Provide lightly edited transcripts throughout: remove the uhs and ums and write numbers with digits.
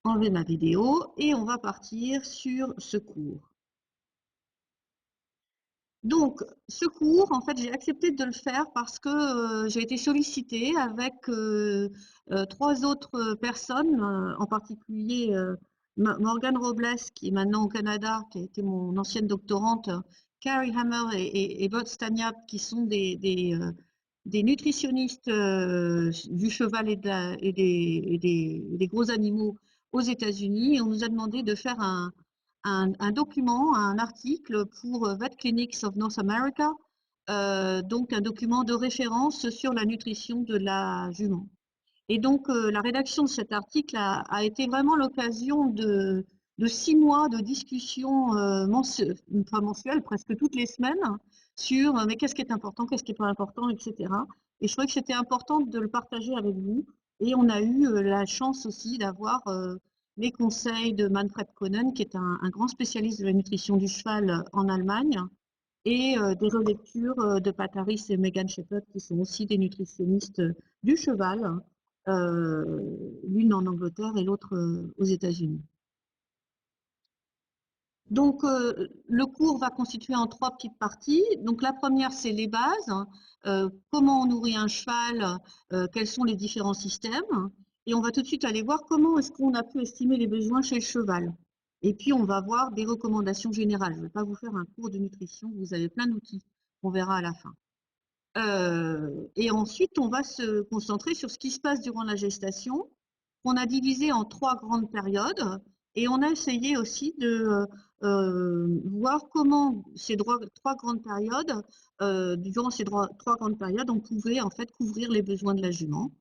enlever ma vidéo et on va partir sur ce cours. Donc, ce cours, en fait, j'ai accepté de le faire parce que j'ai été sollicitée avec 3 autres personnes, en particulier Morgane Robles, qui est maintenant au Canada, qui a été mon ancienne doctorante, Carrie Hammer et Bud Stanyap, qui sont des nutritionnistes du cheval et des gros animaux aux États-Unis. Et on nous a demandé de faire un document, un article pour Vet Clinics of North America, donc un document de référence sur la nutrition de la jument. Et donc la rédaction de cet article a été vraiment l'occasion de 6 mois de discussions mensuelles, presque toutes les semaines, sur mais qu'est-ce qui est important, qu'est-ce qui n'est pas important, etc. Et je trouvais que c'était important de le partager avec vous. Et on a eu la chance aussi d'avoir les conseils de Manfred Koenen, qui est un grand spécialiste de la nutrition du cheval en Allemagne, et des relectures de Pat Harris et Megan Shepherd, qui sont aussi des nutritionnistes du cheval, l'une en Angleterre et l'autre aux États-Unis. Donc, le cours va constituer en 3 petites parties. Donc, la première, c'est les bases. Comment on nourrit un cheval, quels sont les différents systèmes. Et on va tout de suite aller voir comment est-ce qu'on a pu estimer les besoins chez le cheval. Et puis, on va voir des recommandations générales. Je ne vais pas vous faire un cours de nutrition, vous avez plein d'outils. On verra à la fin. Et ensuite, on va se concentrer sur ce qui se passe durant la gestation. On a divisé en 3 grandes périodes et on a essayé aussi de voir comment ces 3 grandes périodes, durant ces 3 grandes périodes, on pouvait en fait couvrir les besoins de la jument.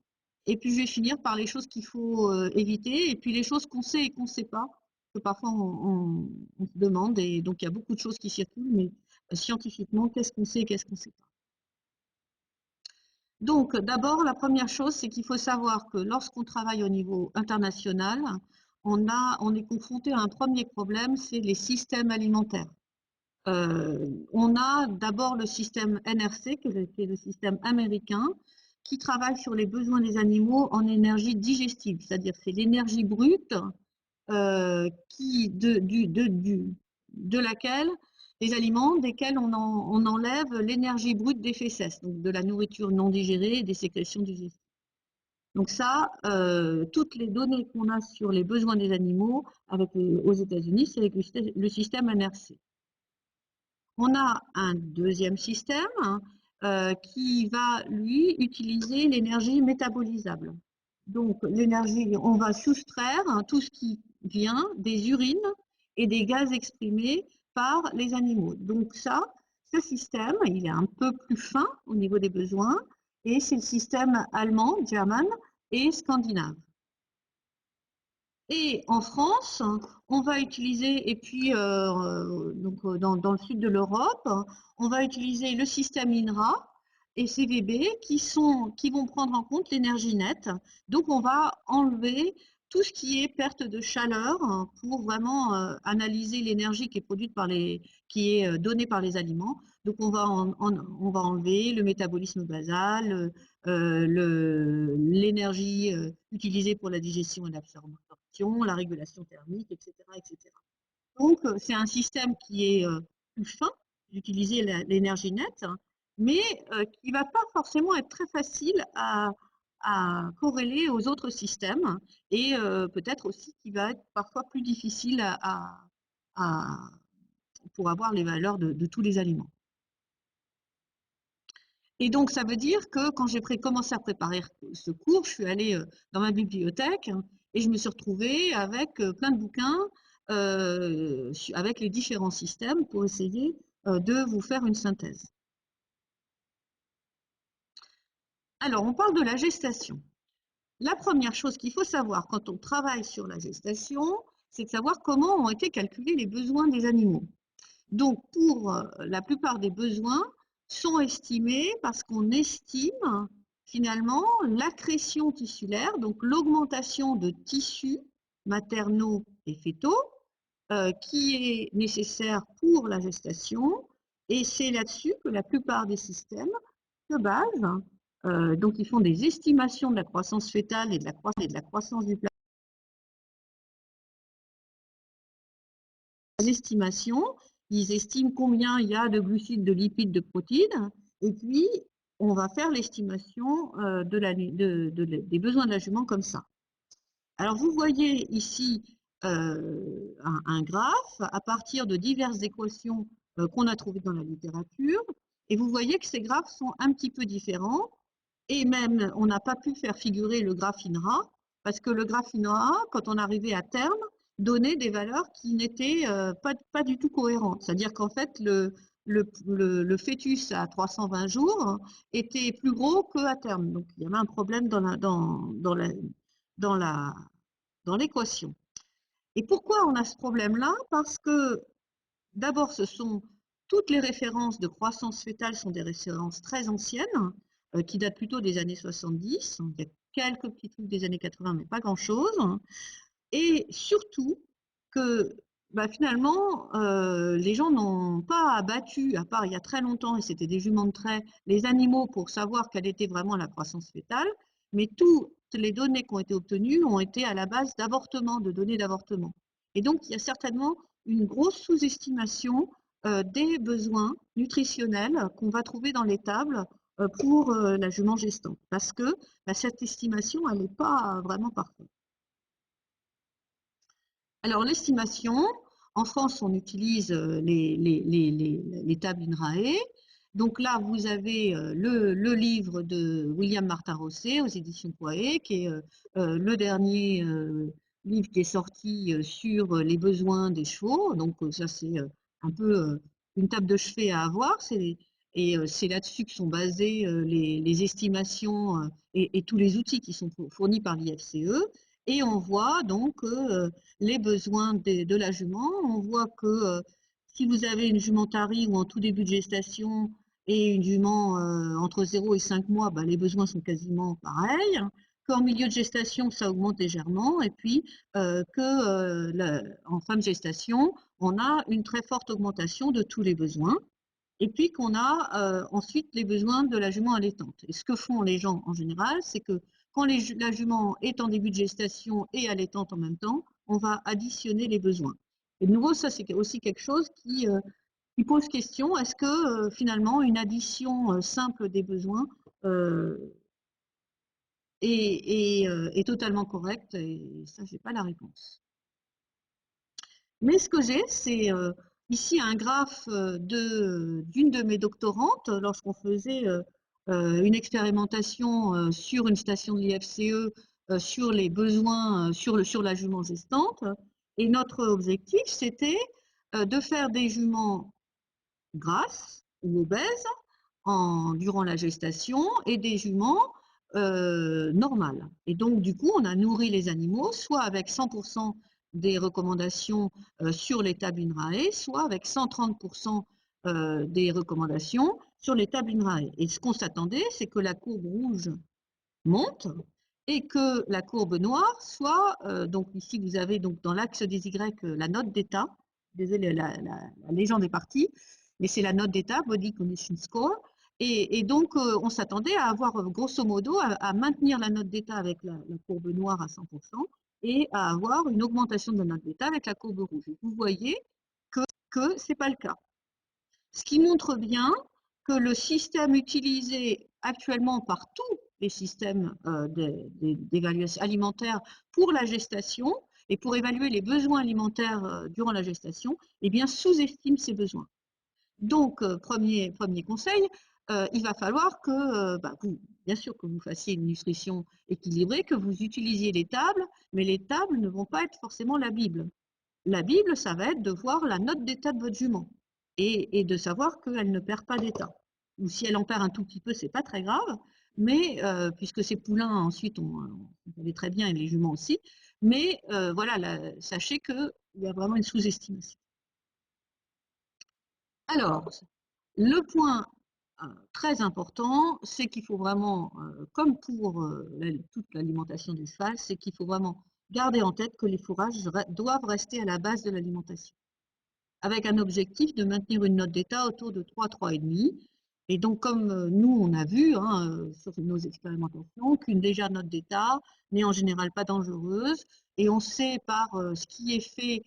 Et puis, je vais finir par les choses qu'il faut éviter et puis les choses qu'on sait et qu'on ne sait pas, que parfois on se demande. Et donc, il y a beaucoup de choses qui circulent, mais scientifiquement, qu'est-ce qu'on sait et qu'est-ce qu'on ne sait pas. Donc, d'abord, la première chose, c'est qu'il faut savoir que lorsqu'on travaille au niveau international, on est confronté à un premier problème, c'est les systèmes alimentaires. On a d'abord le système NRC, qui est le système américain, qui travaille sur les besoins des animaux en énergie digestive, c'est-à-dire c'est l'énergie brute de laquelle les aliments desquels on enlève l'énergie brute des fécès, donc de la nourriture non digérée et des sécrétions digestives. Donc ça, toutes les données qu'on a sur les besoins des animaux aux États-Unis, c'est avec le système NRC. On a un deuxième système qui va, lui, utiliser l'énergie métabolisable. Donc l'énergie, on va soustraire tout ce qui vient des urines et des gaz exprimés par les animaux. Donc ça, ce système, il est un peu plus fin au niveau des besoins et c'est le système allemand, German et scandinave. Et en France, on va utiliser, et puis donc, dans le sud de l'Europe, on va utiliser le système INRA et CVB qui vont prendre en compte l'énergie nette. Donc on va enlever tout ce qui est perte de chaleur pour vraiment analyser l'énergie qui est produite qui est donnée par les aliments. Donc on va enlever le métabolisme basal, l'énergie utilisée pour la digestion et l'absorption, la régulation thermique, etc., etc. Donc, c'est un système qui est plus fin d'utiliser l'énergie nette, mais qui ne va pas forcément être très facile à corréler aux autres systèmes et peut-être aussi qui va être parfois plus difficile pour avoir les valeurs de tous les aliments. Et donc, ça veut dire que quand j'ai commencé à préparer ce cours, je suis allée dans ma bibliothèque et je me suis retrouvée avec plein de bouquins avec les différents systèmes pour essayer de vous faire une synthèse. Alors, on parle de la gestation. La première chose qu'il faut savoir quand on travaille sur la gestation, c'est de savoir comment ont été calculés les besoins des animaux. Donc, pour la plupart des besoins, sont estimés parce qu'on estime finalement l'accrétion tissulaire, donc l'augmentation de tissus maternaux et fétaux qui est nécessaire pour la gestation. Et c'est là-dessus que la plupart des systèmes se basent. Donc, ils font des estimations de la croissance fœtale et de la croissance du estimations. Ils estiment combien il y a de glucides, de lipides, de protéines, et puis on va faire l'estimation des besoins de la jument comme ça. Alors vous voyez ici un graphe à partir de diverses équations qu'on a trouvées dans la littérature, et vous voyez que ces graphes sont un petit peu différents, et même on n'a pas pu faire figurer le graphe INRA, parce que le graphe INRA, quand on arrivait à terme, donnait des valeurs qui n'étaient pas du tout cohérentes. C'est-à-dire qu'en fait, le fœtus à 320 jours était plus gros qu'à terme. Donc il y avait un problème dans l'équation. Et pourquoi on a ce problème-là? Parce que d'abord, toutes les références de croissance fœtale sont des références très anciennes, qui datent plutôt des années 70. Il y a quelques petits trucs des années 80, mais pas grand-chose. Et surtout que finalement, les gens n'ont pas abattu, à part il y a très longtemps, et c'était des juments de trait, les animaux pour savoir quelle était vraiment la croissance fœtale, mais toutes les données qui ont été obtenues ont été à la base d'avortements, de données d'avortement. Et donc, il y a certainement une grosse sous-estimation des besoins nutritionnels qu'on va trouver dans les tables pour la jument gestante, parce que cette estimation, elle n'est pas vraiment parfaite. Alors, l'estimation, en France, on utilise les tables INRAE. Donc là, vous avez le livre de William Martin Rosset aux éditions Poirier, qui est le dernier livre qui est sorti sur les besoins des chevaux. Donc ça, c'est un peu une table de chevet à avoir. Et c'est là-dessus que sont basées les estimations et tous les outils qui sont fournis par l'IFCE. Et on voit donc les besoins de la jument. On voit que si vous avez une jumentarie ou en tout début de gestation et une jument entre 0 et 5 mois, les besoins sont quasiment pareils. Qu'en milieu de gestation, ça augmente légèrement. Et puis en fin de gestation, on a une très forte augmentation de tous les besoins. Et puis qu'on a ensuite les besoins de la jument allaitante. Et ce que font les gens en général, c'est que quand la jument est en début de gestation et allaitante en même temps, on va additionner les besoins. Et de nouveau, ça c'est aussi quelque chose qui pose question. Est-ce que finalement une addition simple des besoins est totalement correcte? Et ça, je n'ai pas la réponse. Mais ce que j'ai, c'est ici un graphe d'une de mes doctorantes lorsqu'on faisait une expérimentation sur une station de l'IFCE sur les besoins sur la jument gestante. Et notre objectif, c'était de faire des juments grasses ou obèses durant la gestation et des juments normales. Et donc, du coup, on a nourri les animaux soit avec 100% des recommandations sur les tables INRAE, soit avec 130% des recommandations sur les tables INRAE. Et ce qu'on s'attendait, c'est que la courbe rouge monte et que la courbe noire soit, donc ici vous avez donc dans l'axe des Y la note d'état, désolé, la légende est partie, mais c'est la note d'état, Body Condition Score, et donc on s'attendait à avoir grosso modo à maintenir la note d'état avec la courbe noire à 100% et à avoir une augmentation de la note d'état avec la courbe rouge. Et vous voyez que ce n'est pas le cas. Ce qui montre bien que le système utilisé actuellement par tous les systèmes d'évaluation alimentaire pour la gestation et pour évaluer les besoins alimentaires durant la gestation, eh bien sous-estime ces besoins. Donc, premier conseil, il va falloir que, bien sûr, que vous fassiez une nutrition équilibrée, que vous utilisiez les tables, mais les tables ne vont pas être forcément la Bible. La Bible, ça va être de voir la note d'état de votre jument et de savoir qu'elle ne perd pas d'état. Ou si elle en perd un tout petit peu, c'est pas très grave, mais puisque ces poulains, ensuite, on connaît très bien, et les juments aussi, mais voilà, sachez qu'il y a vraiment une sous-estimation. Alors, le point très important, c'est qu'il faut vraiment, comme pour toute l'alimentation du cheval, c'est qu'il faut vraiment garder en tête que les fourrages doivent rester à la base de l'alimentation, avec un objectif de maintenir une note d'état autour de 3, 3,5. Et donc, comme nous, on a vu sur nos expérimentations qu'une légère note d'état n'est en général pas dangereuse. Et on sait par ce qui est fait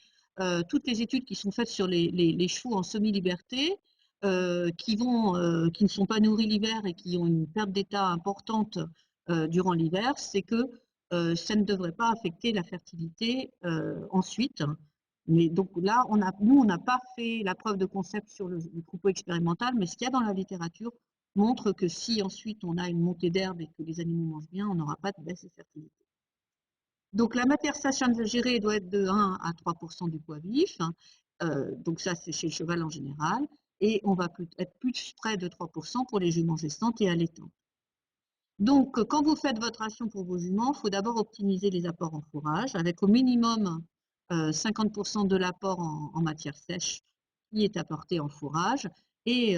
toutes les études qui sont faites sur les chevaux en semi-liberté, qui ne sont pas nourris l'hiver et qui ont une perte d'état importante durant l'hiver, c'est que ça ne devrait pas affecter la fertilité ensuite. Mais donc là, nous, on n'a pas fait la preuve de concept sur le troupeau expérimental, mais ce qu'il y a dans la littérature montre que si ensuite on a une montée d'herbe et que les animaux mangent bien, on n'aura pas de baisse de fertilité. Donc la matière sèche ingérée doit être de 1 à 3% du poids vif. Donc ça, c'est chez le cheval en général. Et on va être plus près de 3% pour les juments gestantes et allaitantes. Donc, quand vous faites votre ration pour vos juments, il faut d'abord optimiser les apports en fourrage, avec au minimum 50% de l'apport en matière sèche qui est apporté en fourrage, et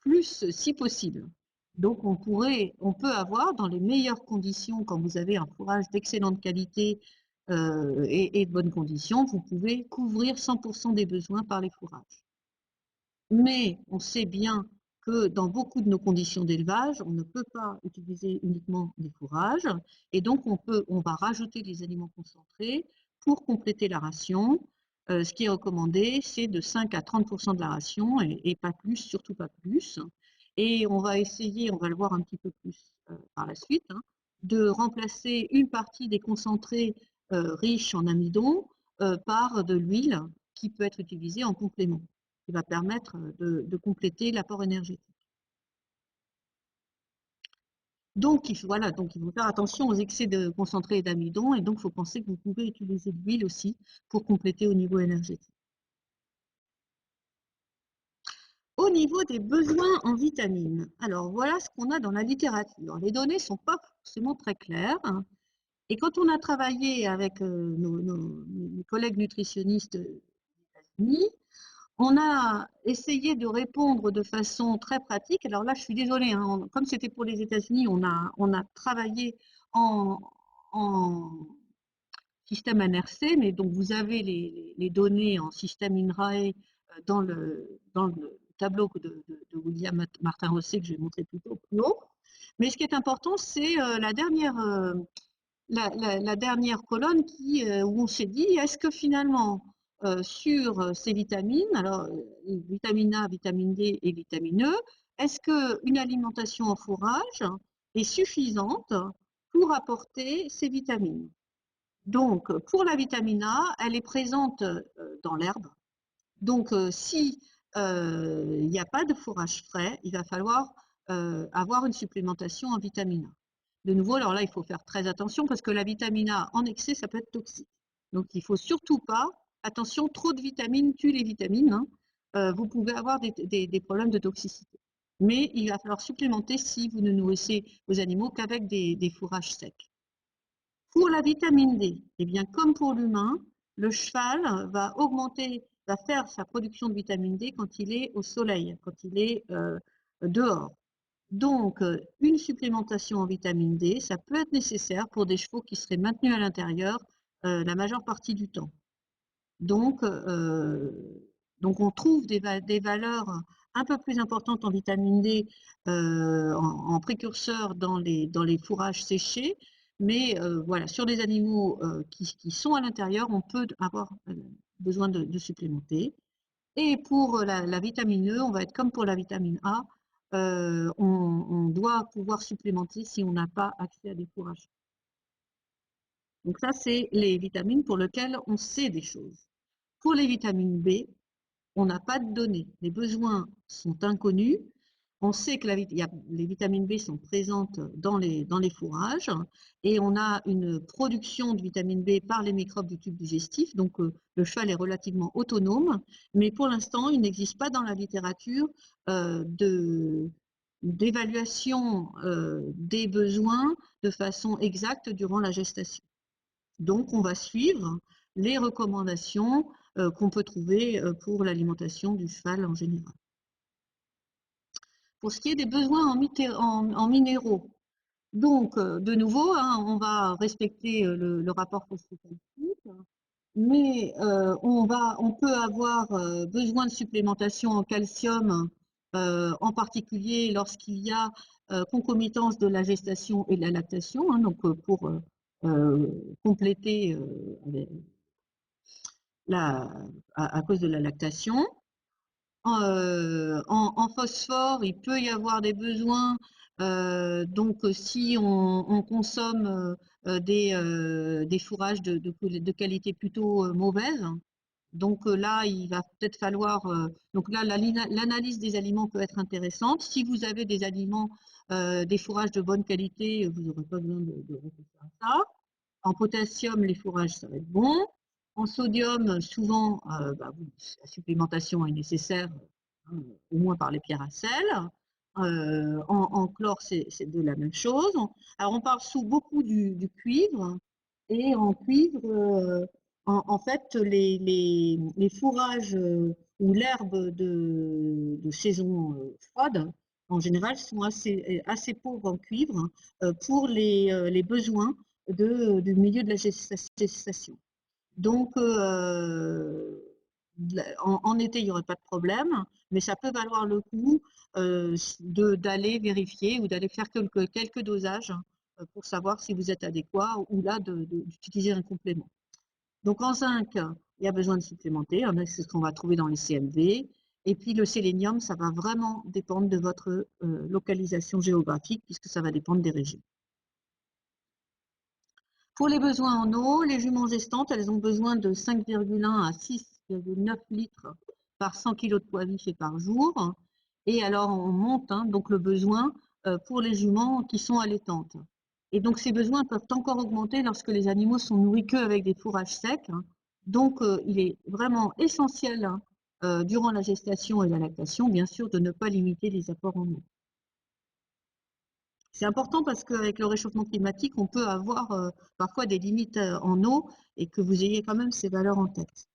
plus si possible. Donc, on peut avoir dans les meilleures conditions, quand vous avez un fourrage d'excellente qualité et de bonnes conditions, vous pouvez couvrir 100% des besoins par les fourrages. Mais on sait bien que dans beaucoup de nos conditions d'élevage, on ne peut pas utiliser uniquement des fourrages, et donc on va rajouter des aliments concentrés pour compléter la ration. Ce qui est recommandé, c'est de 5 à 30% de la ration, et pas plus, surtout pas plus. Et on va essayer, on va le voir un petit peu plus par la suite, hein, de remplacer une partie des concentrés riches en amidon par de l'huile qui peut être utilisée en complément, qui va permettre de compléter l'apport énergétique. Donc, il faut faire attention aux excès de concentré et d'amidon, et donc il faut penser que vous pouvez utiliser de l'huile aussi pour compléter au niveau énergétique. Au niveau des besoins en vitamines, alors voilà ce qu'on a dans la littérature. Les données ne sont pas forcément très claires, hein, et quand on a travaillé avec mes collègues nutritionnistes des États-Unis, on a essayé de répondre de façon très pratique. Alors là, je suis désolée, hein, comme c'était pour les États-Unis, on a travaillé en système NRC, mais donc vous avez les données en système INRAE dans le tableau de William Martin Rosset que je vais montrer plus haut. Mais ce qui est important, c'est la dernière colonne où on s'est dit, est-ce que finalement, sur ces vitamines, alors vitamine A, vitamine D et vitamine E, est-ce qu'une alimentation en fourrage est suffisante pour apporter ces vitamines? Donc, pour la vitamine A, elle est présente dans l'herbe. Donc, si il n'y a pas de fourrage frais, il va falloir avoir une supplémentation en vitamine A. De nouveau, alors là, il faut faire très attention parce que la vitamine A en excès, ça peut être toxique. Donc, il ne faut surtout pas, attention, trop de vitamines tue les vitamines, hein. Vous pouvez avoir des problèmes de toxicité. Mais il va falloir supplémenter si vous ne nourrissez vos animaux qu'avec des fourrages secs. Pour la vitamine D, eh bien, comme pour l'humain, le cheval va faire sa production de vitamine D quand il est au soleil, quand il est dehors. Donc, une supplémentation en vitamine D, ça peut être nécessaire pour des chevaux qui seraient maintenus à l'intérieur la majeure partie du temps. Donc, on trouve des valeurs un peu plus importantes en vitamine D en précurseur dans les fourrages séchés, mais voilà, sur les animaux qui sont à l'intérieur, on peut avoir besoin de supplémenter. Et pour la vitamine E, on va être comme pour la vitamine A, on doit pouvoir supplémenter si on n'a pas accès à des fourrages. Donc ça, c'est les vitamines pour lesquelles on sait des choses. Pour les vitamines B, on n'a pas de données. Les besoins sont inconnus. On sait que les vitamines B sont présentes dans les fourrages, et on a une production de vitamine B par les microbes du tube digestif, donc le cheval est relativement autonome, mais pour l'instant, il n'existe pas dans la littérature d'évaluation des besoins de façon exacte durant la gestation. Donc, on va suivre les recommandations qu'on peut trouver pour l'alimentation du cheval en général. Pour ce qui est des besoins en minéraux, donc de nouveau, hein, on va respecter le rapport phosphocalcique, mais on peut avoir besoin de supplémentation en calcium, en particulier lorsqu'il y a concomitance de la gestation et de la lactation, hein, donc pour compléter à cause de la lactation. En phosphore, il peut y avoir des besoins. Donc, si on consomme des fourrages de qualité plutôt mauvaise, donc là, il va peut-être falloir. Donc là, l'analyse des aliments peut être intéressante. Si vous avez des aliments, des fourrages de bonne qualité, vous n'aurez pas besoin de réfléchir à ça. En potassium, les fourrages, ça va être bon. En sodium, souvent, la supplémentation est nécessaire, hein, au moins par les pierres à sel. En chlore, c'est de la même chose. Alors, on parle beaucoup du cuivre. Et en cuivre, en fait, les fourrages ou l'herbe de saison froide, en général, sont assez pauvres en cuivre pour les besoins du milieu de la gestation. Donc, en été, il n'y aurait pas de problème, mais ça peut valoir le coup d'aller vérifier ou d'aller faire quelques dosages pour savoir si vous êtes adéquat ou là d'utiliser un complément. Donc, en zinc, il y a besoin de supplémenter, c'est ce qu'on va trouver dans les CMV. Et puis, le sélénium, ça va vraiment dépendre de votre localisation géographique puisque ça va dépendre des régions. Pour les besoins en eau, les juments gestantes, elles ont besoin de 5,1 à 6,9 litres par 100 kg de poids vif et par jour. Et alors, on monte donc le besoin pour les juments qui sont allaitantes. Et donc, ces besoins peuvent encore augmenter lorsque les animaux sont nourris qu'avec des fourrages secs. Donc, il est vraiment essentiel, durant la gestation et la lactation, bien sûr, de ne pas limiter les apports en eau. C'est important parce qu'avec le réchauffement climatique, on peut avoir parfois des limites en eau et que vous ayez quand même ces valeurs en tête.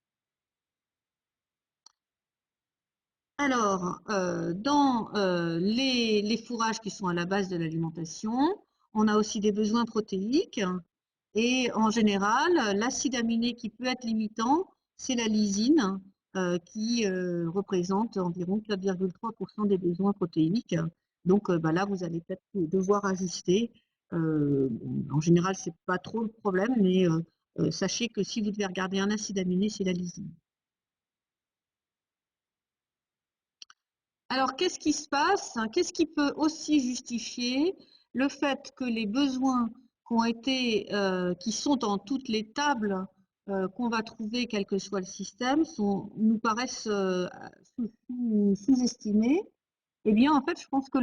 Alors, dans les fourrages qui sont à la base de l'alimentation, on a aussi des besoins protéiques et en général, l'acide aminé qui peut être limitant, c'est la lysine qui représente environ 4,3% des besoins protéiques. Donc là, vous allez peut-être devoir ajuster. En général, c'est pas trop le problème, mais sachez que si vous devez regarder un acide aminé, c'est la lysine. Alors, qu'est-ce qui se passe? Qu'est-ce qui peut aussi justifier le fait que les besoins qui sont dans toutes les tables qu'on va trouver, quel que soit le système, nous paraissent sous-estimés? Eh bien, en fait, je pense que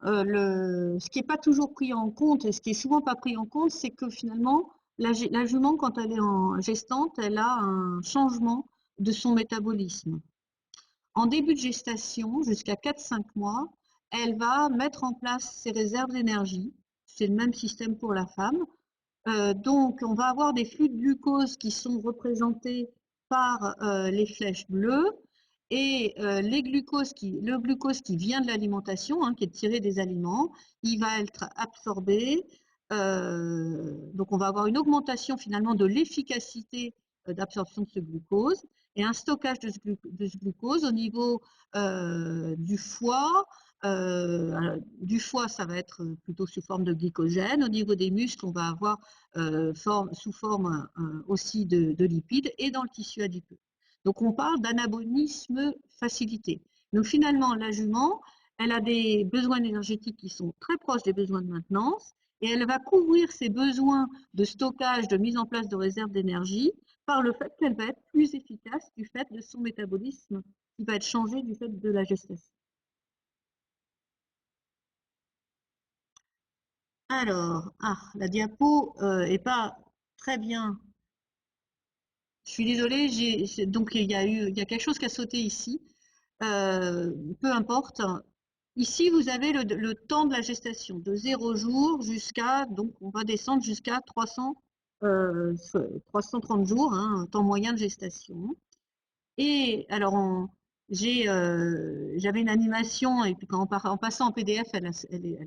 ce qui n'est pas toujours pris en compte et ce qui est souvent pas pris en compte, c'est que finalement, la jument, quand elle est en gestante, elle a un changement de son métabolisme. En début de gestation, jusqu'à 4-5 mois, elle va mettre en place ses réserves d'énergie. C'est le même système pour la femme. Donc, on va avoir des flux de glucose qui sont représentés par les flèches bleues et le glucose qui vient de l'alimentation, qui est tiré des aliments, il va être absorbé. Donc, on va avoir une augmentation finalement de l'efficacité d'absorption de ce glucose et un stockage de ce glucose au niveau du foie. Du foie, ça va être plutôt sous forme de glycogène. Au niveau des muscles, on va avoir sous forme aussi de lipides et dans le tissu adipeux. Donc, on parle d'anabolisme facilité. Donc, finalement, la jument, elle a des besoins énergétiques qui sont très proches des besoins de maintenance et elle va couvrir ses besoins de stockage, de mise en place de réserves d'énergie par le fait qu'elle va être plus efficace du fait de son métabolisme qui va être changé du fait de la gestation. Alors, la diapo est pas très bien. Je suis désolée, donc il y a quelque chose qui a sauté ici. Peu importe. Ici, vous avez le temps de la gestation, de 0 jour jusqu'à, donc on va descendre jusqu'à 330 jours, un temps moyen de gestation. Et alors, j'avais une animation, et puis en passant en PDF, elle a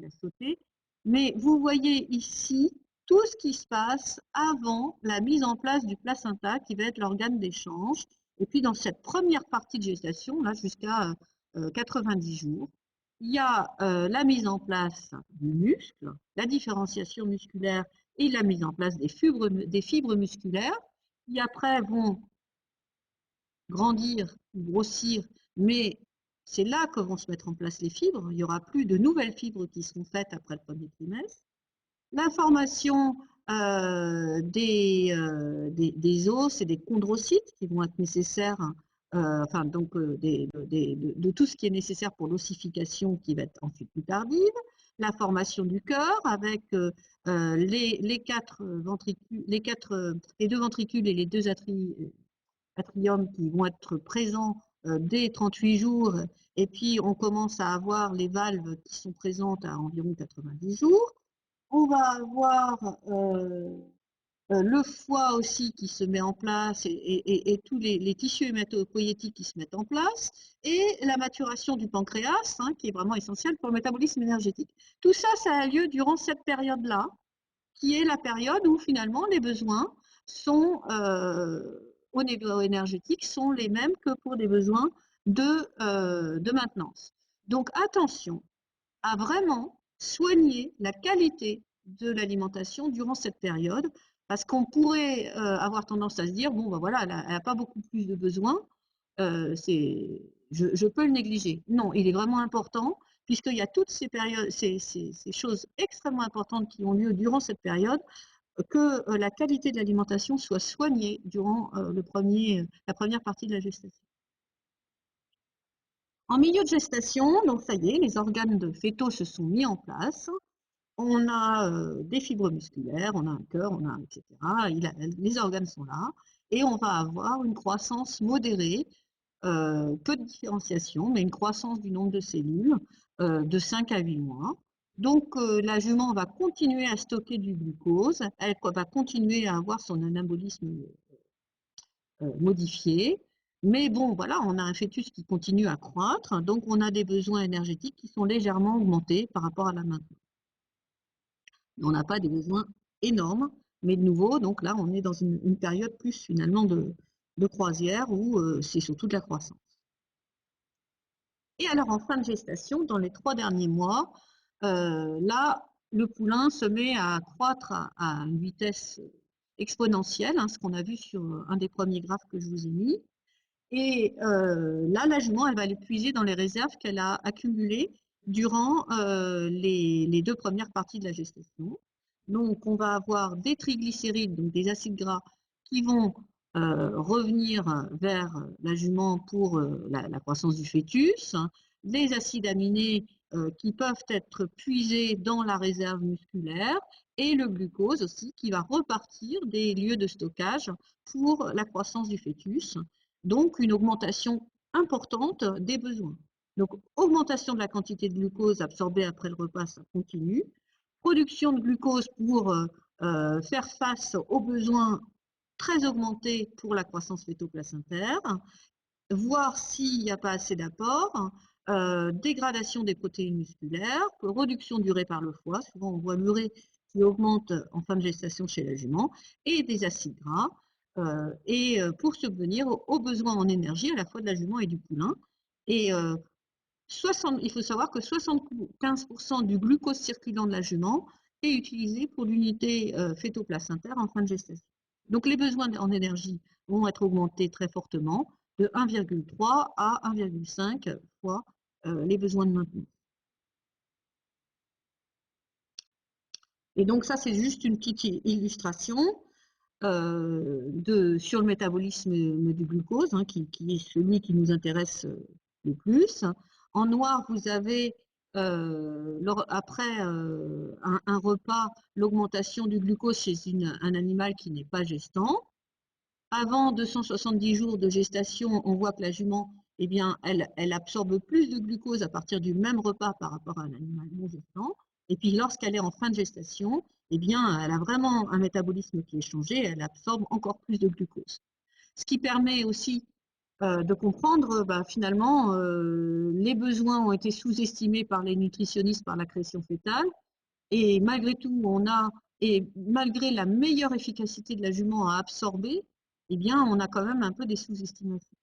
sauté. Mais vous voyez ici tout ce qui se passe avant la mise en place du placenta, qui va être l'organe d'échange. Et puis, dans cette première partie de gestation, là, jusqu'à 90 jours, il y a la mise en place du muscle, la différenciation musculaire et la mise en place des fibres musculaires, qui après vont grandir, grossir, mais c'est là que vont se mettre en place les fibres. Il n'y aura plus de nouvelles fibres qui seront faites après le premier trimestre. L'information des os et des chondrocytes qui vont être nécessaires, enfin donc de tout ce qui est nécessaire pour l'ossification qui va être ensuite plus tardive, la formation du cœur avec les quatre ventricules, les deux ventricules et les deux atriums qui vont être présents dès 38 jours, et puis on commence à avoir les valves qui sont présentes à environ 90 jours. On va avoir le foie aussi qui se met en place et tous les tissus hématopoïétiques qui se mettent en place, et la maturation du pancréas, hein, qui est vraiment essentielle pour le métabolisme énergétique. Tout ça, ça a lieu durant cette période-là, qui est la période où finalement les besoins sont, au niveau énergétique, sont les mêmes que pour des besoins de maintenance. Donc attention à vraiment soigner la qualité de l'alimentation durant cette période, parce qu'on pourrait avoir tendance à se dire, bon, ben voilà, elle n'a pas beaucoup plus de besoins, je peux le négliger. Non, il est vraiment important, puisqu'il y a toutes ces périodes, ces choses extrêmement importantes qui ont lieu durant cette période, que la qualité de l'alimentation soit soignée durant la première partie de la gestation. En milieu de gestation, donc ça y est, les organes de fœtaux se sont mis en place. On a des fibres musculaires, on a un cœur, on a etc. Les organes sont là et on va avoir une croissance modérée, peu de différenciation, mais une croissance du nombre de cellules de 5 à 8 mois. Donc la jument va continuer à stocker du glucose, elle va continuer à avoir son anabolisme modifié, mais bon, voilà, on a un fœtus qui continue à croître, donc on a des besoins énergétiques qui sont légèrement augmentés par rapport à la maintenance. On n'a pas des besoins énormes, mais de nouveau, donc là, on est dans une période plus finalement de croisière où c'est surtout de la croissance. Et alors, en fin de gestation, dans les 3 derniers mois, là, le poulain se met à croître à une vitesse exponentielle, hein, ce qu'on a vu sur un des premiers graphes que je vous ai mis. Et là, la jument, elle va aller puiser dans les réserves qu'elle a accumulées durant les 2 premières parties de la gestation. Donc, on va avoir des triglycérides, donc des acides gras, qui vont revenir vers la jument pour la croissance du fœtus, des acides aminés qui peuvent être puisés dans la réserve musculaire, et le glucose aussi qui va repartir des lieux de stockage pour la croissance du fœtus. Donc une augmentation importante des besoins. Donc augmentation de la quantité de glucose absorbée après le repas, ça continue. Production de glucose pour faire face aux besoins très augmentés pour la croissance fœto-placentaire, voir s'il n'y a pas assez d'apport, dégradation des protéines musculaires, réduction d'urée par le foie, souvent on voit l'urée qui augmente en fin de gestation chez la jument, et des acides gras, et pour subvenir aux besoins en énergie à la fois de la jument et du poulain. Et il faut savoir que 75% du glucose circulant de la jument est utilisé pour l'unité fœto-placentaire en fin de gestation. Donc les besoins en énergie vont être augmentés très fortement, de 1,3 à 1,5 fois les besoins de maintenance. Et donc ça, c'est juste une petite illustration sur le métabolisme du glucose, hein, qui est celui qui nous intéresse le plus. En noir, vous avez après un repas, l'augmentation du glucose chez un animal qui n'est pas gestant. Avant 270 jours de gestation, on voit que la jument, eh bien, elle absorbe plus de glucose à partir du même repas par rapport à un animal non gestant. Et puis, lorsqu'elle est en fin de gestation, eh bien, elle a vraiment un métabolisme qui est changé, elle absorbe encore plus de glucose. Ce qui permet aussi de comprendre, finalement, les besoins ont été sous-estimés par les nutritionnistes par la création fétale. Et malgré tout, et malgré la meilleure efficacité de la jument à absorber, eh bien, on a quand même un peu des sous-estimations.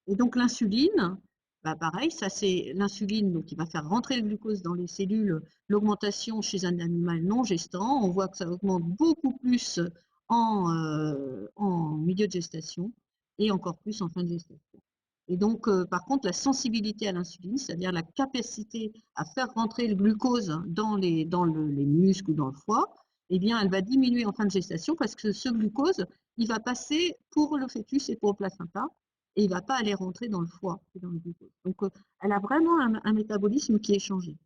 Et donc l'insuline, pareil, ça c'est l'insuline qui va faire rentrer le glucose dans les cellules, l'augmentation chez un animal non gestant, on voit que ça augmente beaucoup plus en milieu de gestation. et encore plus en fin de gestation. Et donc, par contre, la sensibilité à l'insuline, c'est-à-dire la capacité à faire rentrer le glucose dans les muscles ou dans le foie, eh bien, elle va diminuer en fin de gestation parce que ce glucose, il va passer pour le fœtus et pour le placenta et il ne va pas aller rentrer dans le foie et dans le glucose. Donc, elle a vraiment un métabolisme qui est changé.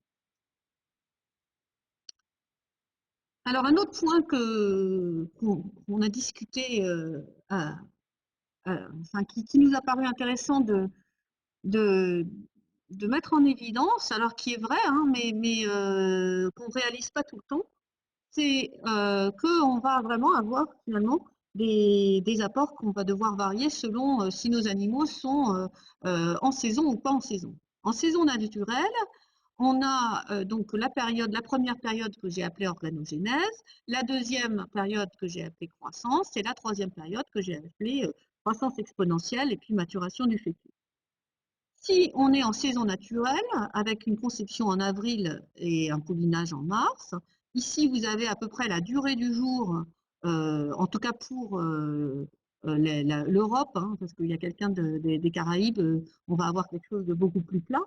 Alors, un autre point qu'on a discuté, enfin, qui nous a paru intéressant de, de mettre en évidence, alors qui est vrai, hein, mais qu'on ne réalise pas tout le temps, c'est qu'on va vraiment avoir finalement des apports qu'on va devoir varier selon si nos animaux sont en saison ou pas en saison. En saison naturelle, on a donc la première période que j'ai appelée organogénèse, la deuxième période que j'ai appelée croissance et la troisième période que j'ai appelée croissance exponentielle et puis maturation du fœtus. Si on est en saison naturelle, avec une conception en avril et un poulinage en mars, ici vous avez à peu près la durée du jour, en tout cas pour l'Europe, hein, parce qu'il y a quelqu'un des Caraïbes, on va avoir quelque chose de beaucoup plus plat.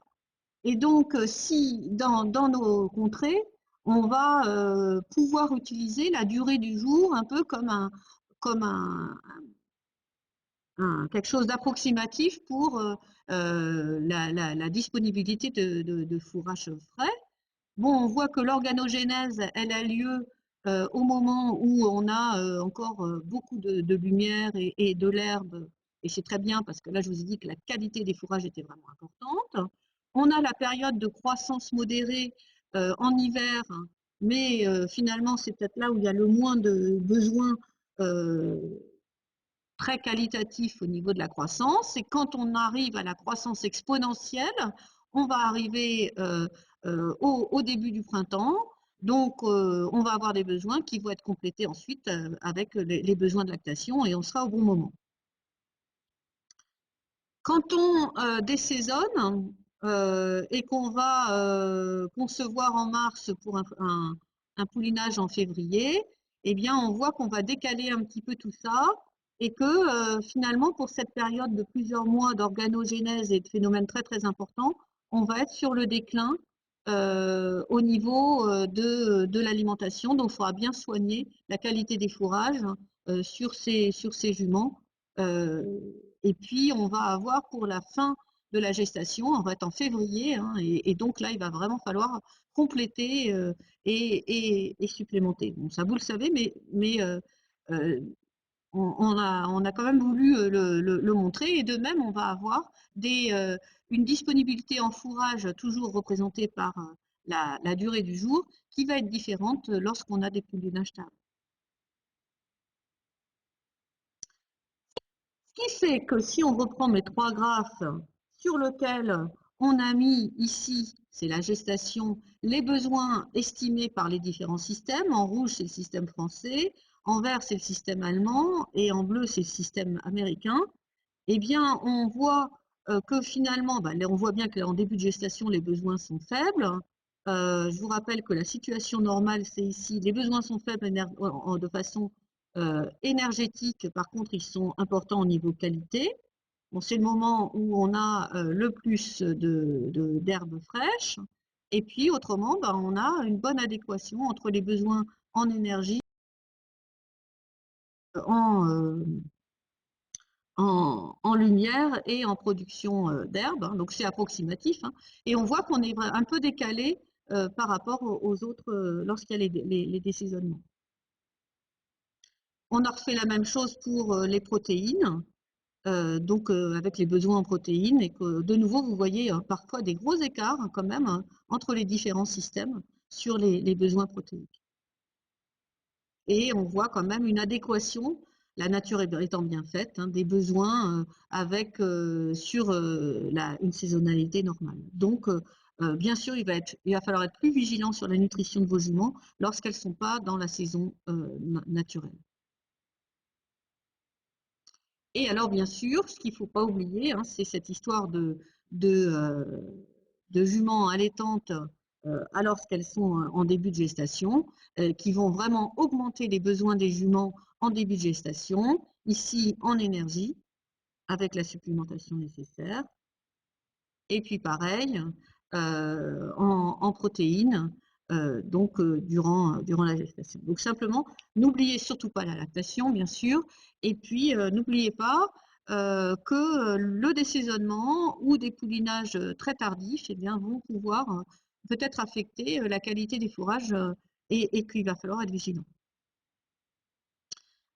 Et donc, si dans nos contrées, on va pouvoir utiliser la durée du jour un peu comme quelque chose d'approximatif pour la disponibilité de fourrage frais. Bon, on voit que l'organogénèse, elle a lieu au moment où on a encore beaucoup de lumière et de l'herbe, et c'est très bien parce que là, je vous ai dit que la qualité des fourrages était vraiment importante. On a la période de croissance modérée en hiver, mais finalement, c'est peut-être là où il y a le moins de besoins très qualitatif au niveau de la croissance. Et quand on arrive à la croissance exponentielle, on va arriver au début du printemps. Donc, on va avoir des besoins qui vont être complétés ensuite avec les besoins de lactation et on sera au bon moment. Quand on désaisonne et qu'on va concevoir en mars pour un poulinage en février, eh bien, on voit qu'on va décaler un petit peu tout ça et que finalement, pour cette période de plusieurs mois d'organogénèse et de phénomènes très très importants, on va être sur le déclin au niveau de l'alimentation. Donc, il faudra bien soigner la qualité des fourrages sur ces juments. Euh, et puis, on va avoir pour la fin de la gestation, on va être en février, hein, et donc là, il va vraiment falloir compléter et supplémenter. Bon, ça, vous le savez, mais euh, on a quand même voulu le montrer. Et de même, on va avoir une disponibilité en fourrage toujours représentée par la durée du jour qui va être différente lorsqu'on a des poulinages tard. Ce qui fait que si on reprend mes trois graphes sur lesquels on a mis ici, c'est la gestation, les besoins estimés par les différents systèmes. En rouge, c'est le système français, en vert, c'est le système allemand et en bleu, c'est le système américain. Eh bien, on voit que finalement, on voit bien qu'en début de gestation, les besoins sont faibles. Je vous rappelle que la situation normale, c'est ici, les besoins sont faibles de façon énergétique. Par contre, ils sont importants au niveau qualité. Bon, c'est le moment où on a le plus d'herbes fraîches. Et puis, autrement, on a une bonne adéquation entre les besoins en énergie, en, en lumière et en production d'herbe, hein, donc c'est approximatif, hein, et on voit qu'on est un peu décalé par rapport aux autres lorsqu'il y a les désaisonnements. On a refait la même chose pour les protéines, donc avec les besoins en protéines, et que de nouveau vous voyez parfois des gros écarts hein, quand même entre les différents systèmes sur les besoins protéiques. Et on voit quand même une adéquation, la nature étant bien faite, hein, des besoins avec sur une saisonnalité normale. Donc, bien sûr, il va falloir être plus vigilant sur la nutrition de vos juments lorsqu'elles ne sont pas dans la saison naturelle. Et alors, bien sûr, ce qu'il ne faut pas oublier, hein, c'est cette histoire de, euh, de juments allaitantes alors qu'elles sont en début de gestation, qui vont vraiment augmenter les besoins des juments en début de gestation, ici en énergie. avec la supplémentation nécessaire. Et puis pareil, en protéines, durant la gestation. Donc simplement, n'oubliez surtout pas la lactation, bien sûr, et puis n'oubliez pas que le désaisonnement ou des poulinages très tardifs eh bien, vont pouvoir peut-être affecter la qualité des fourrages et qu'il va falloir être vigilant.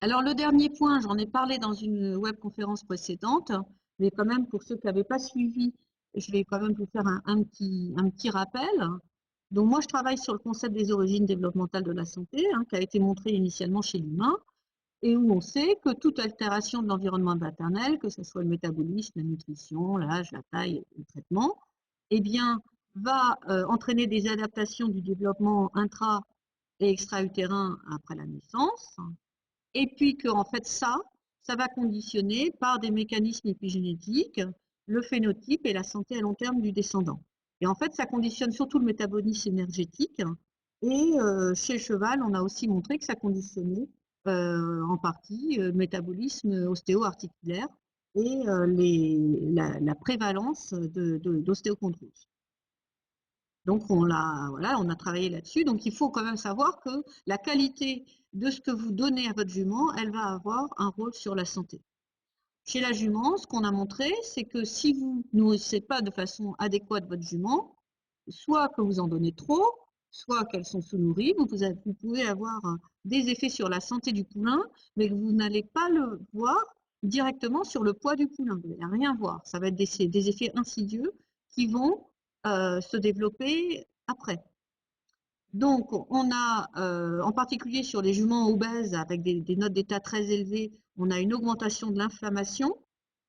Alors le dernier point, j'en ai parlé dans une webconférence précédente, mais quand même pour ceux qui n'avaient pas suivi, je vais quand même vous faire un petit rappel. Donc moi je travaille sur le concept des origines développementales de la santé, qui a été montré initialement chez l'humain, et où on sait que toute altération de l'environnement maternel, que ce soit le métabolisme, la nutrition, l'âge, la taille, le traitement, eh bien va entraîner des adaptations du développement intra- et extra-utérin après la naissance. Et puis que en fait ça va conditionner par des mécanismes épigénétiques le phénotype et la santé à long terme du descendant. Et en fait, ça conditionne surtout le métabolisme énergétique. Et chez le cheval, on a aussi montré que ça conditionnait en partie le métabolisme ostéo-articulaire et la prévalence d'ostéochondrose. Donc voilà, on a travaillé là-dessus. Donc il faut quand même savoir que la qualité de ce que vous donnez à votre jument, elle va avoir un rôle sur la santé. Chez la jument, ce qu'on a montré, c'est que si vous ne nourrissez pas de façon adéquate votre jument, soit que vous en donnez trop, soit qu'elles sont sous-nourries, vous pouvez avoir des effets sur la santé du poulain, mais que vous n'allez pas le voir directement sur le poids du poulain. Vous n'allez rien voir. Ça va être des effets insidieux qui vont se développer après. Donc, on a, en particulier sur les juments obèses avec des notes d'état très élevées, on a une augmentation de l'inflammation.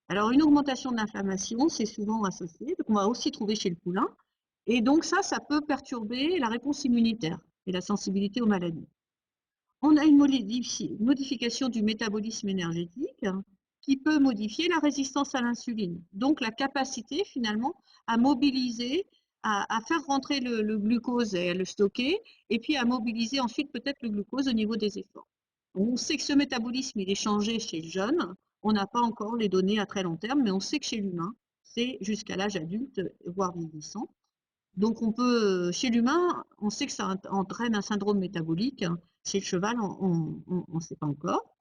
Alors, une augmentation de l'inflammation, c'est souvent associé, donc on va aussi trouver chez le poulain. Et donc ça peut perturber la réponse immunitaire et la sensibilité aux maladies. On a une modification du métabolisme énergétique qui peut modifier la résistance à l'insuline. Donc la capacité finalement à mobiliser, à faire rentrer le glucose et à le stocker, et puis à mobiliser ensuite peut-être le glucose au niveau des efforts. On sait que ce métabolisme il est changé chez le jeune, on n'a pas encore les données à très long terme, mais on sait que chez l'humain, c'est jusqu'à l'âge adulte, voire vieillissant. Donc on peut, chez l'humain, on sait que ça entraîne un syndrome métabolique. Chez le cheval, on ne sait pas encore.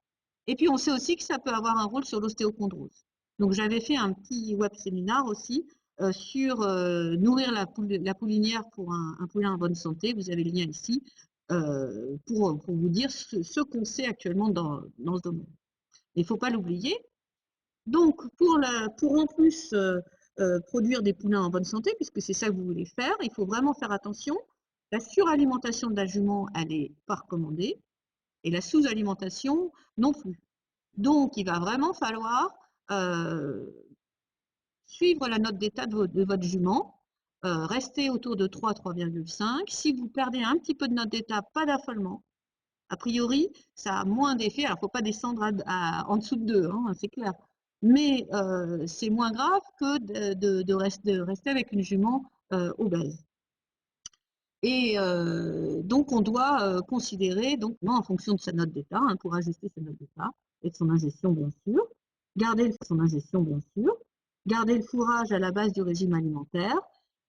Et puis on sait aussi que ça peut avoir un rôle sur l'ostéochondrose. Donc j'avais fait un petit web séminaire aussi sur nourrir la poulinière pour un poulain en bonne santé. Vous avez le lien ici pour vous dire ce qu'on sait actuellement dans ce domaine. Il ne faut pas l'oublier. Donc, pour en plus produire des poulains en bonne santé, puisque c'est ça que vous voulez faire, il faut vraiment faire attention. La suralimentation de la jument, elle n'est pas recommandée, et la sous-alimentation non plus. Donc, il va vraiment falloir suivre la note d'état de votre jument, rester autour de 3, 3,5. Si vous perdez un petit peu de note d'état, pas d'affolement. A priori, ça a moins d'effet. Alors, il ne faut pas descendre en dessous de 2, c'est clair. Mais c'est moins grave que de rester avec une jument obèse. Et donc, on doit considérer, donc, en fonction de sa note d'état, pour ajuster sa note d'état et de son ingestion, bien sûr, garder son ingestion, bien sûr, garder le fourrage à la base du régime alimentaire.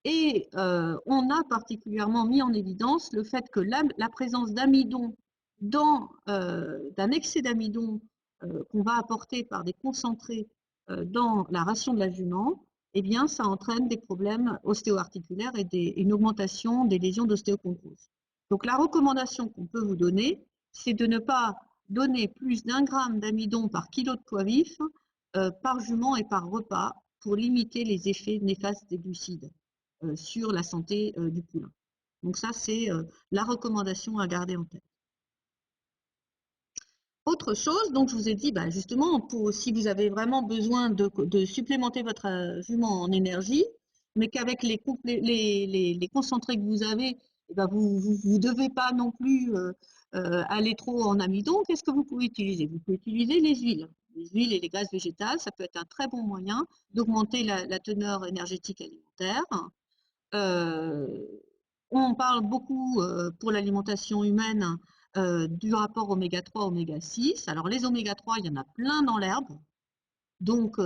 Et on a particulièrement mis en évidence le fait que la présence d'amidon d'un excès d'amidon qu'on va apporter par des concentrés dans la ration de la jument, eh bien, ça entraîne des problèmes ostéo-articulaires et une augmentation des lésions d'ostéochondrose. Donc, la recommandation qu'on peut vous donner, c'est de ne pas donner plus d'1 gramme d'amidon par kilo de poids vif par jument et par repas pour limiter les effets néfastes des glucides sur la santé du poulain. Donc ça, c'est la recommandation à garder en tête. Autre chose, donc je vous ai dit, justement, si vous avez vraiment besoin de supplémenter votre jument en énergie, mais qu'avec les concentrés que vous avez, vous ne devez pas non plus aller trop en amidon, qu'est-ce que vous pouvez utiliser? Vous pouvez utiliser les huiles. Les huiles et les graisses végétales, ça peut être un très bon moyen d'augmenter la teneur énergétique alimentaire. On parle beaucoup pour l'alimentation humaine du rapport oméga 3, oméga 6. Alors les oméga 3, il y en a plein dans l'herbe. Donc,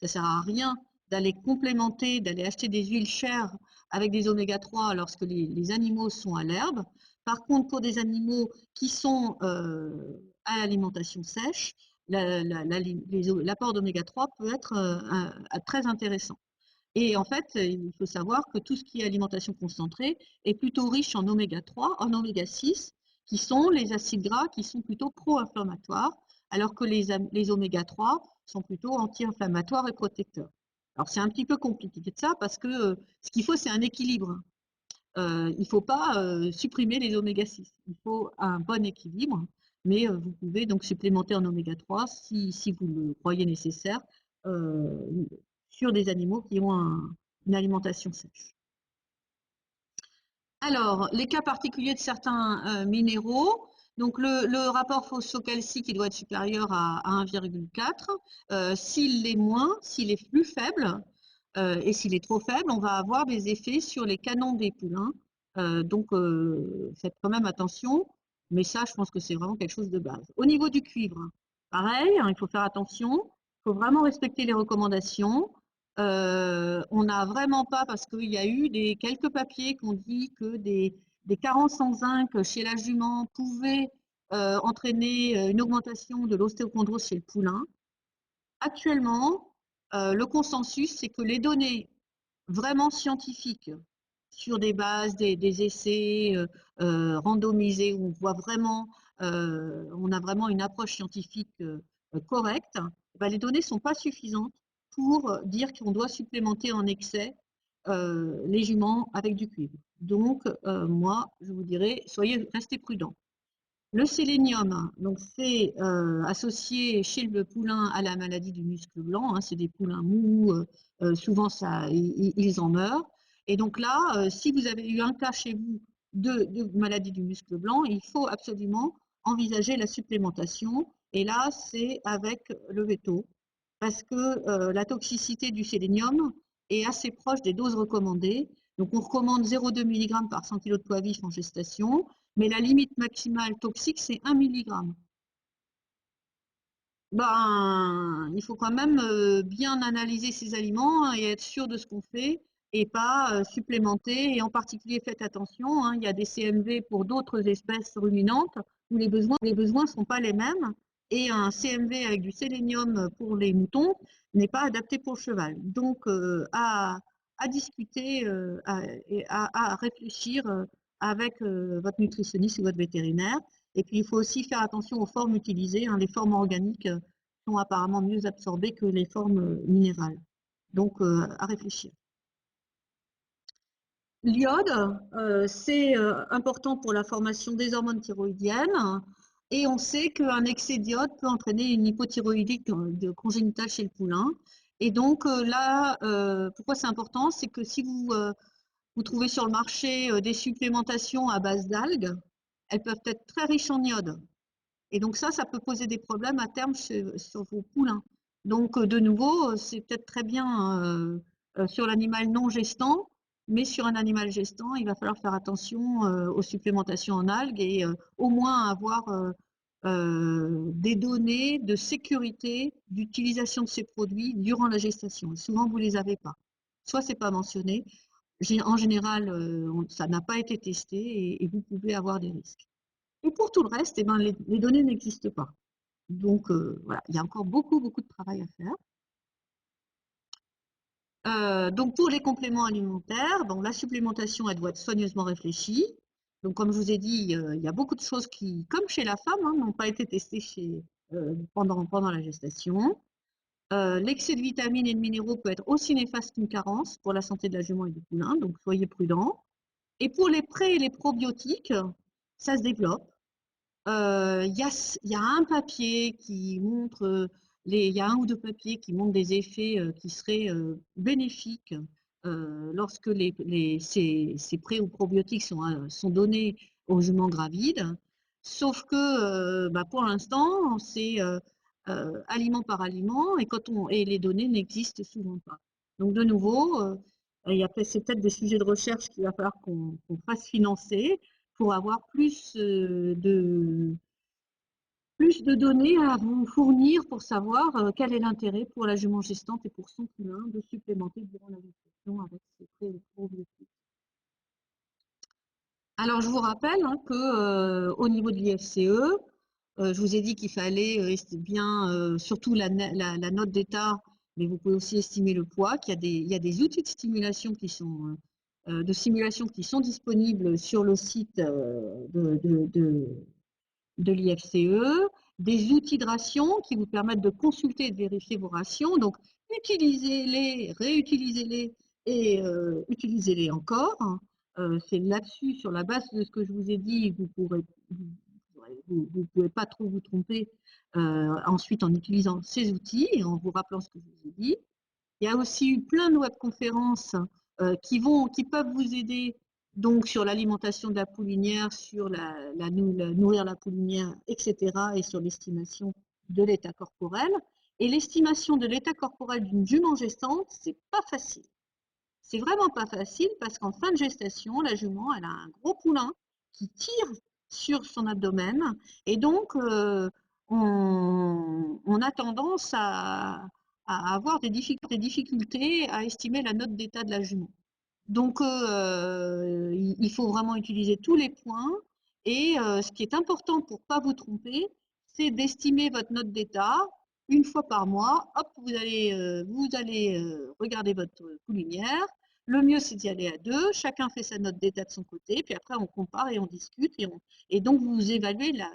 ça sert à rien d'aller complémenter, d'aller acheter des huiles chères avec des oméga 3 lorsque les animaux sont à l'herbe. Par contre, pour des animaux qui sont à l'alimentation sèche, l'apport d'oméga 3 peut être très intéressant. Et en fait, il faut savoir que tout ce qui est alimentation concentrée est plutôt riche en oméga 3, en oméga 6, qui sont les acides gras qui sont plutôt pro-inflammatoires, alors que les oméga 3 sont plutôt anti-inflammatoires et protecteurs. Alors c'est un petit peu compliqué de ça parce que ce qu'il faut, c'est un équilibre. Il ne faut pas supprimer les oméga 6. Il faut un bon équilibre, mais vous pouvez donc supplémenter en oméga 3 si vous le croyez nécessaire euh, sur des animaux qui ont une alimentation sèche. Alors, les cas particuliers de certains minéraux. Donc, le rapport phosphocalcique, il doit être supérieur à 1,4. S'il est moins, s'il est plus faible, et s'il est trop faible, on va avoir des effets sur les canons des poulains. Donc, faites quand même attention. Mais ça, je pense que c'est vraiment quelque chose de base. Au niveau du cuivre, pareil, hein, il faut faire attention. Il faut vraiment respecter les recommandations. On n'a vraiment pas, parce qu'il y a eu quelques papiers qui ont dit que des carences en zinc chez la jument pouvaient entraîner une augmentation de l'ostéochondrose chez le poulain. Actuellement, le consensus, c'est que les données vraiment scientifiques sur des bases, des essais randomisés où on voit vraiment, on a vraiment une approche scientifique correcte, ben, les données ne sont pas suffisantes pour dire qu'on doit supplémenter en excès les juments avec du cuivre. Donc, moi, je vous dirais, restez prudents. Le sélénium, donc c'est associé chez le poulain à la maladie du muscle blanc. Hein, c'est des poulains mous, souvent ils en meurent. Et donc là, si vous avez eu un cas chez vous de maladie du muscle blanc, il faut absolument envisager la supplémentation. Et là, c'est avec le veto, parce que la toxicité du sélénium est assez proche des doses recommandées. Donc on recommande 0,2 mg par 100 kg de poids vif en gestation, mais la limite maximale toxique, c'est 1 mg. Ben, il faut quand même bien analyser ces aliments et être sûr de ce qu'on fait et pas supplémenter. Et en particulier, faites attention, hein, il y a des CMV pour d'autres espèces ruminantes où les besoins ne sont pas les mêmes. Et un CMV avec du sélénium pour les moutons n'est pas adapté pour le cheval. Donc, à discuter, à réfléchir avec votre nutritionniste ou votre vétérinaire. Et puis, il faut aussi faire attention aux formes utilisées. Hein, les formes organiques sont apparemment mieux absorbées que les formes minérales. Donc, à réfléchir. L'iode, c'est important pour la formation des hormones thyroïdiennes. Et on sait qu'un excès d'iode peut entraîner une hypothyroïdie congénitale chez le poulain. Et donc là, pourquoi c'est important? C'est que si vous trouvez sur le marché des supplémentations à base d'algues, elles peuvent être très riches en iode. Et donc ça peut poser des problèmes à terme sur vos poulains. Donc de nouveau, c'est peut-être très bien sur l'animal non gestant, mais sur un animal gestant, il va falloir faire attention aux supplémentations en algues et au moins avoir des données de sécurité d'utilisation de ces produits durant la gestation. Et souvent, vous ne les avez pas. Soit c'est pas mentionné, en général, ça n'a pas été testé et vous pouvez avoir des risques. Et pour tout le reste, eh ben, les données n'existent pas. Donc voilà, il y a encore beaucoup, beaucoup de travail à faire. Donc pour les compléments alimentaires, donc la supplémentation, elle doit être soigneusement réfléchie. Donc comme je vous ai dit, il y a beaucoup de choses qui, comme chez la femme, hein, n'ont pas été testées pendant la gestation. L'excès de vitamines et de minéraux peut être aussi néfaste qu'une carence pour la santé de la jument et du poulain, donc soyez prudents. Et pour les pré et les probiotiques, ça se développe. Il y a un papier qui montre, il y a un ou deux papiers qui montrent des effets qui seraient bénéfiques lorsque ces pré ou probiotiques sont donnés aux juments gravides. Sauf que bah, pour l'instant, c'est aliment par aliment et les données n'existent souvent pas. Donc de nouveau, c'est peut-être des sujets de recherche qu'il va falloir qu'on fasse financer pour avoir plus plus de données à vous fournir pour savoir quel est l'intérêt pour la jument gestante et pour son poulain de supplémenter durant la gestation avec ces préobiotiques. Alors, je vous rappelle hein, que au niveau de l'IFCE, je vous ai dit qu'il fallait bien, surtout la note d'état, mais vous pouvez aussi estimer le poids, il y a des outils de stimulation qui sont disponibles sur le site de l'IFCE, des outils de ration qui vous permettent de consulter et de vérifier vos rations. Donc, utilisez-les, réutilisez-les et utilisez-les encore. C'est là-dessus, sur la base de ce que je vous ai dit, vous pouvez pas trop vous tromper ensuite en utilisant ces outils et en vous rappelant ce que je vous ai dit. Il y a aussi eu plein de webconférences qui peuvent vous aider donc sur l'alimentation de la poulinière, sur nourrir la poulinière, etc. et sur l'estimation de l'état corporel. Et l'estimation de l'état corporel d'une jument gestante, c'est pas facile. C'est vraiment pas facile parce qu'en fin de gestation, la jument, elle a un gros poulain qui tire sur son abdomen et donc on a tendance à avoir des difficultés à estimer la note d'état de la jument. Donc il faut vraiment utiliser tous les points et ce qui est important pour ne pas vous tromper, c'est d'estimer votre note d'état une fois par mois. Hop, vous allez regarder votre poulinière. Le mieux, c'est d'y aller à deux. Chacun fait sa note d'état de son côté. Puis après, on compare et on discute. Et donc, vous évaluez la,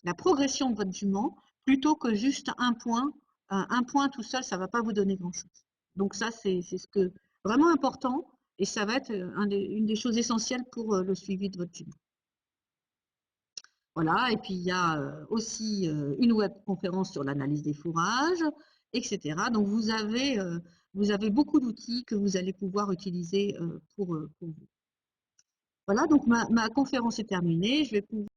la progression de votre jument plutôt que juste un point. Un point tout seul, ça ne va pas vous donner grand-chose. Donc ça, c'est ce que vraiment important et ça va être une des choses essentielles pour le suivi de votre jument. Voilà, et puis il y a aussi une webconférence sur l'analyse des fourrages, etc. Donc vous avez beaucoup d'outils que vous allez pouvoir utiliser pour vous. Voilà, donc ma conférence est terminée. Je vais pouvoir